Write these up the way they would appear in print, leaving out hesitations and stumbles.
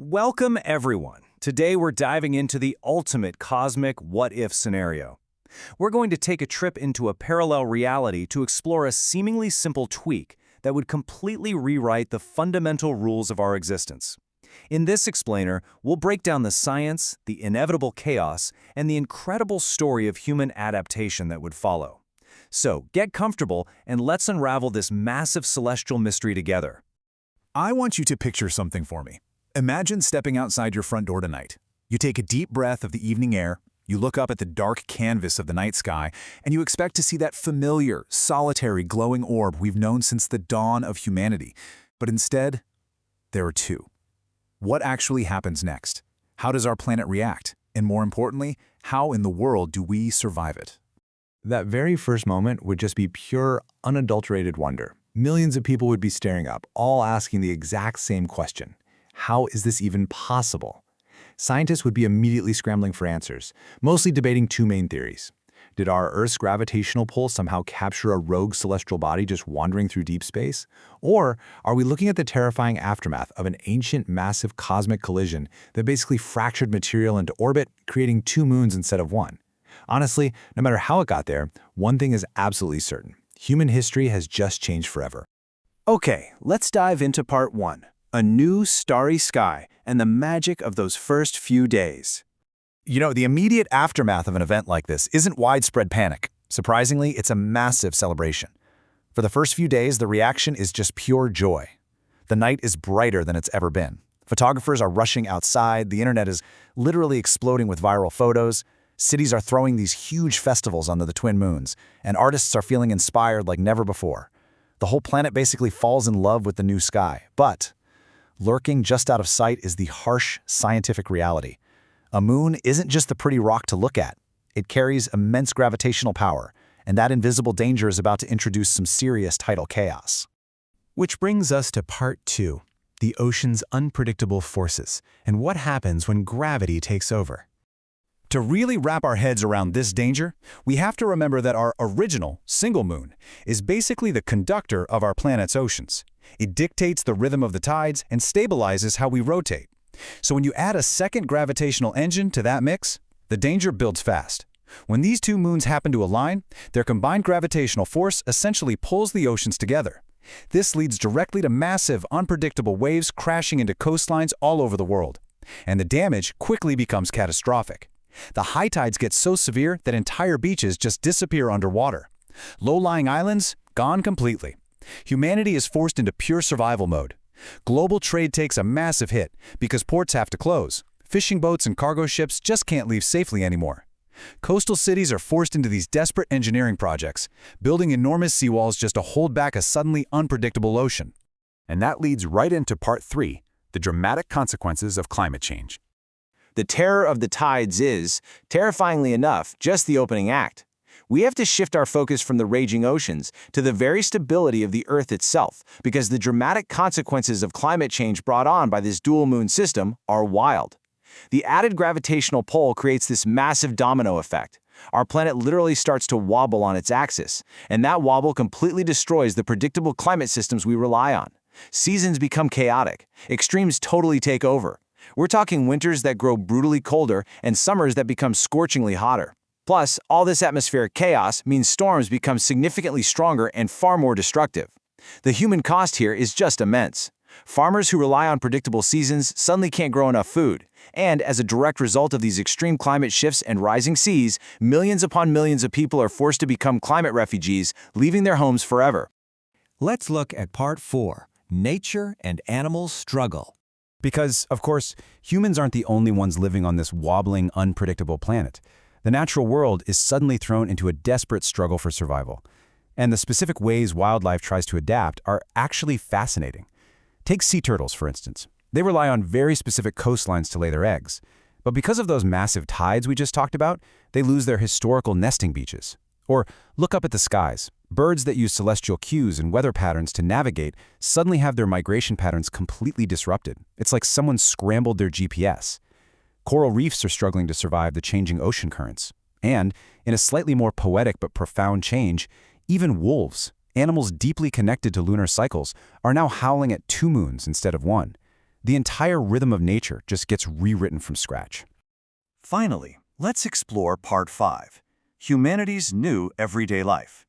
Welcome, everyone. Today we're diving into the ultimate cosmic what-if scenario. We're going to take a trip into a parallel reality to explore a seemingly simple tweak that would completely rewrite the fundamental rules of our existence. In this explainer, we'll break down the science, the inevitable chaos, and the incredible story of human adaptation that would follow. So, get comfortable and let's unravel this massive celestial mystery together. I want you to picture something for me. Imagine stepping outside your front door tonight. You take a deep breath of the evening air, you look up at the dark canvas of the night sky, and you expect to see that familiar, solitary, glowing orb we've known since the dawn of humanity. But instead, there are two. What actually happens next? How does our planet react? And more importantly, how in the world do we survive it? That very first moment would just be pure, unadulterated wonder. Millions of people would be staring up, all asking the exact same question. How is this even possible? Scientists would be immediately scrambling for answers, mostly debating two main theories. Did our Earth's gravitational pull somehow capture a rogue celestial body just wandering through deep space? Or are we looking at the terrifying aftermath of an ancient, massive cosmic collision that basically fractured material into orbit, creating two moons instead of one? Honestly, no matter how it got there, one thing is absolutely certain. Human history has just changed forever. Okay, let's dive into part one. A new starry sky and the magic of those first few days. You know, the immediate aftermath of an event like this isn't widespread panic. Surprisingly, it's a massive celebration. For the first few days, the reaction is just pure joy. The night is brighter than it's ever been. Photographers are rushing outside, the internet is literally exploding with viral photos, cities are throwing these huge festivals under the twin moons, and artists are feeling inspired like never before. The whole planet basically falls in love with the new sky. But lurking just out of sight is the harsh scientific reality. A moon isn't just the pretty rock to look at. It carries immense gravitational power, and that invisible danger is about to introduce some serious tidal chaos. Which brings us to part two, the ocean's unpredictable forces, and what happens when gravity takes over. To really wrap our heads around this danger, we have to remember that our original, single moon, is basically the conductor of our planet's oceans. It dictates the rhythm of the tides and stabilizes how we rotate. So when you add a second gravitational engine to that mix, the danger builds fast. When these two moons happen to align, their combined gravitational force essentially pulls the oceans together. This leads directly to massive, unpredictable waves crashing into coastlines all over the world. And the damage quickly becomes catastrophic. The high tides get so severe that entire beaches just disappear underwater. Low-lying islands, gone completely. Humanity is forced into pure survival mode. Global trade takes a massive hit because ports have to close. Fishing boats and cargo ships just can't leave safely anymore. Coastal cities are forced into these desperate engineering projects, building enormous seawalls just to hold back a suddenly unpredictable ocean. And that leads right into part three, the dramatic consequences of climate change. The terror of the tides is, terrifyingly enough, just the opening act. We have to shift our focus from the raging oceans to the very stability of the Earth itself, because the dramatic consequences of climate change brought on by this dual moon system are wild. The added gravitational pull creates this massive domino effect. Our planet literally starts to wobble on its axis, and that wobble completely destroys the predictable climate systems we rely on. Seasons become chaotic. Extremes totally take over. We're talking winters that grow brutally colder and summers that become scorchingly hotter. Plus, all this atmospheric chaos means storms become significantly stronger and far more destructive. The human cost here is just immense. Farmers who rely on predictable seasons suddenly can't grow enough food, and as a direct result of these extreme climate shifts and rising seas, millions upon millions of people are forced to become climate refugees, leaving their homes forever. Let's look at part four, nature and animals struggle. Because, of course, humans aren't the only ones living on this wobbling, unpredictable planet. The natural world is suddenly thrown into a desperate struggle for survival. And the specific ways wildlife tries to adapt are actually fascinating. Take sea turtles, for instance. They rely on very specific coastlines to lay their eggs. But because of those massive tides we just talked about, they lose their historical nesting beaches. Or look up at the skies. Birds that use celestial cues and weather patterns to navigate suddenly have their migration patterns completely disrupted. It's like someone scrambled their GPS. Coral reefs are struggling to survive the changing ocean currents. And, in a slightly more poetic but profound change, even wolves, animals deeply connected to lunar cycles, are now howling at two moons instead of one. The entire rhythm of nature just gets rewritten from scratch. Finally, let's explore Part 5, Humanity's New Everyday Life.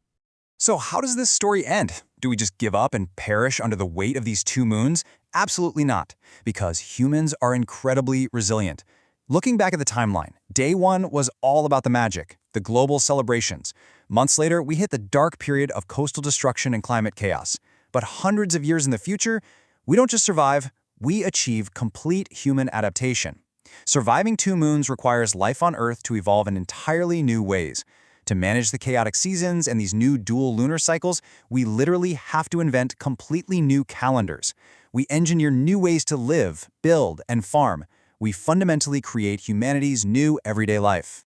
So how does this story end? Do we just give up and perish under the weight of these two moons? Absolutely not, because humans are incredibly resilient. Looking back at the timeline, day 1 was all about the magic, the global celebrations. Months later, we hit the dark period of coastal destruction and climate chaos. But hundreds of years in the future, we don't just survive, we achieve complete human adaptation. Surviving 2 moons requires life on Earth to evolve in entirely new ways. To manage the chaotic seasons and these new dual lunar cycles, we literally have to invent completely new calendars. We engineer new ways to live, build, and farm. We fundamentally create humanity's new everyday life.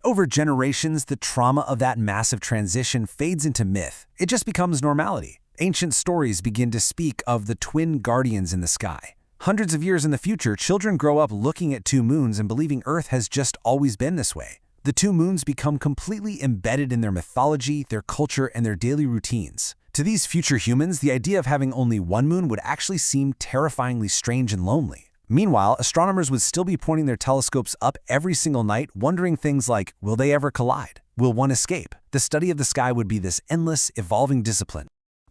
Over generations, the trauma of that massive transition fades into myth. It just becomes normality. Ancient stories begin to speak of the twin guardians in the sky. Hundreds of years in the future, children grow up looking at 2 moons and believing Earth has just always been this way. The 2 moons become completely embedded in their mythology, their culture, and their daily routines. To these future humans, the idea of having only 1 moon would actually seem terrifyingly strange and lonely. Meanwhile, astronomers would still be pointing their telescopes up every single night, wondering things like, will they ever collide? Will one escape? The study of the sky would be this endless, evolving discipline.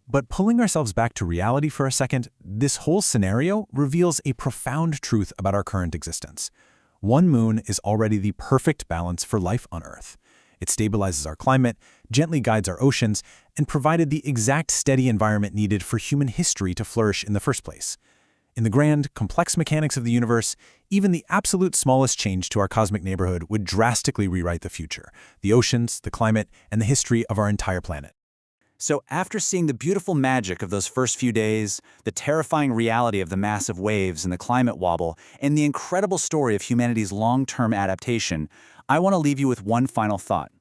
But pulling ourselves back to reality for a second, this whole scenario reveals a profound truth about our current existence. 1 moon is already the perfect balance for life on Earth. It stabilizes our climate, gently guides our oceans, and provided the exact steady environment needed for human history to flourish in the first place. In the grand, complex mechanics of the universe, even the absolute smallest change to our cosmic neighborhood would drastically rewrite the future, the oceans, the climate, and the history of our entire planet. So after seeing the beautiful magic of those first few days, the terrifying reality of the massive waves and the climate wobble, and the incredible story of humanity's long-term adaptation, I want to leave you with one final thought.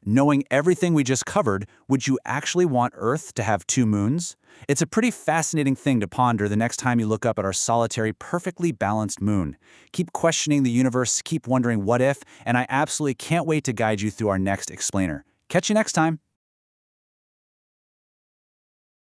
Knowing everything we just covered, would you actually want Earth to have 2 moons? It's a pretty fascinating thing to ponder the next time you look up at our solitary, perfectly balanced moon. Keep questioning the universe, keep wondering what if, and I absolutely can't wait to guide you through our next explainer. Catch you next time.